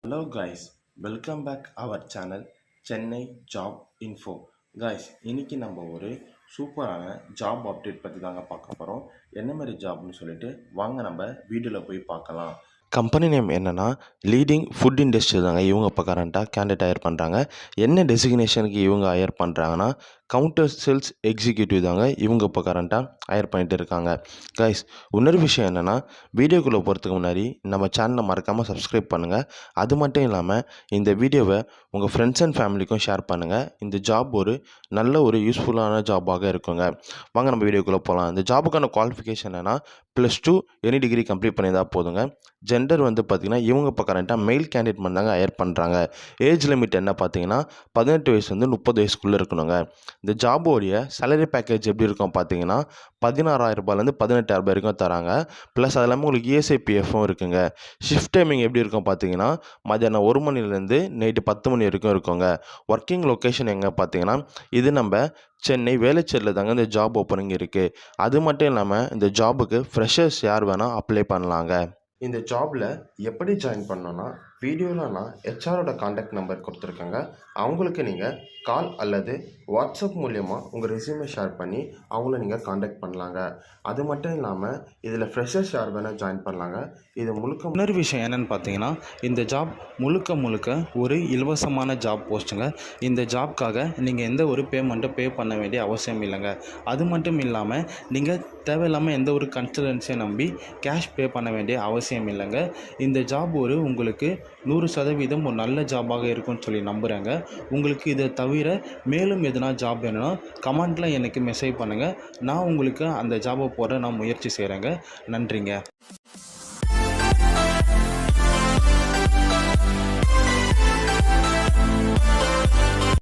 Hello guys, welcome back our channel Chennai job info. Guys, இன்னைக்கு நம்ம ஒரு சூப்பரான ஜாப் அப்டேட் பற்றி தாங்க பார்க்க போகிறோம். என்ன மாதிரி ஜாப்னு சொல்லிட்டு வாங்க நம்ம வீடியோவில் போய் பார்க்கலாம். கம்பெனி நேம் என்னென்னா லீடிங் ஃபுட் இண்டஸ்ட்ரி தாங்க. இவங்க இப்போ கரண்ட்டாக கேண்டிடேட் ஹையர் பண்ணுறாங்க. என்ன டெசிக்னேஷனுக்கு இவங்க ஹையர் பண்ணுறாங்கன்னா கவுண்டர் சேல்ஸ் எக்ஸிக்யூட்டிவ் தாங்க இவங்க இப்போ கரண்ட்டாக ஹையர் பண்ணிட்டு இருக்காங்க. கைஸ், இன்னொரு விஷயம் என்னென்னா வீடியோக்குள்ளே போகிறதுக்கு முன்னாடி நம்ம சேனலை மறக்காமல் சப்ஸ்கிரைப் பண்ணுங்கள். அது மட்டும் இல்லாமல் இந்த வீடியோவை உங்கள் ஃப்ரெண்ட்ஸ் அண்ட் ஃபேமிலிக்கும் ஷேர் பண்ணுங்கள். இந்த ஜாப் ஒரு நல்ல ஒரு யூஸ்ஃபுல்லான ஜாபாக இருக்குங்க. வாங்க நம்ம வீடியோக்குள்ளே போகலாம். இந்த ஜாபுக்கான குவாலிஃபிகேஷன் என்னென்னா +2 எனி டிகிரி கம்ப்ளீட் பண்ணியிருந்தால் போதுங்க. ஜெண்டர் வந்து பார்த்திங்கன்னா இவங்க இப்போ கரண்ட்டாக மெயில் கேண்டிடேட் மட்டும் ஹையர் பண்ணுறாங்க. ஏஜ் லிமிட் என்ன பார்த்தீங்கன்னா 18 வயசு 30 வயசுக்குள்ளே இருக்கணுங்க. இந்த ஜாபோடைய சேலரி பேக்கேஜ் எப்படி இருக்கும் பார்த்தீங்கன்னா 16,000 18,000 வரைக்கும் தராங்க. ப்ளஸ் அது இல்லாமல் உங்களுக்கு இஎஸ்ஐ பிஎஃப்பும் இருக்குங்க. ஷிஃப்ட் டைமிங் எப்படி இருக்கும் பார்த்தீங்கன்னா மதியானம் 1 மணிலேருந்து நைட்டு 10 மணி வரைக்கும் இருக்குங்க. ஒர்க்கிங் லொக்கேஷன் எங்கே பார்த்தீங்கன்னா இது நம்ம சென்னை வேளச்சேரியில் தாங்க இந்த ஜாப் ஓப்பனிங் இருக்குது. அது மட்டும் இல்லாமல் இந்த ஜாபுக்கு ஃப்ரெஷர்ஸ் யார் வேணால் அப்ளை பண்ணலாங்க. இந்த ஜாபில் எப்படி ஜாயின் பண்ணோன்னா வீடியோவில் நான் ஹெச்ஆரோட காண்டாக்ட் நம்பர் கொடுத்துருக்கேங்க. அவங்களுக்கு நீங்கள் கால் அல்லது வாட்ஸ்அப் மூலயமா உங்கள் ரெஸ்யூமை ஷேர் பண்ணி அவங்கள நீங்கள் காண்டாக்ட் பண்ணலாங்க. அது மட்டும் இல்லாமல் இதில் ஃப்ரெஷர்ஸ் யார் வேணால் ஜாயின் பண்ணலாங்க. இது முழுக்க இன்னொரு விஷயம் என்னென்னு பார்த்தீங்கன்னா இந்த ஜாப் முழுக்க ஒரு இலவசமான ஜாப் போஸ்ட்டுங்க. இந்த ஜாப்க்காக நீங்கள் எந்த ஒரு பேமெண்ட்டும் பே பண்ண வேண்டிய அவசியம் இல்லைங்க. அது மட்டும் இல்லாமல் நீங்கள் தேவையில்லாமல் எந்த ஒரு கன்சல்டன்சியை நம்பி கேஷ் பே பண்ண வேண்டிய அவசியம் இல்லைங்க. இந்த ஜாப் உங்களுக்கு 100% ஒரு நல்ல ஜாபாக இருக்கும்னு சொல்லி நம்புகிறேங்க. உங்களுக்கு இதை தவிர மேலும் எதுனா ஜாப் வேணும்னா கமெண்ட்டில் எனக்கு மெசேஜ் பண்ணுங்கள். நான் உங்களுக்கு அந்த ஜாபை போட நான் முயற்சி செய்கிறேங்க. நன்றிங்க.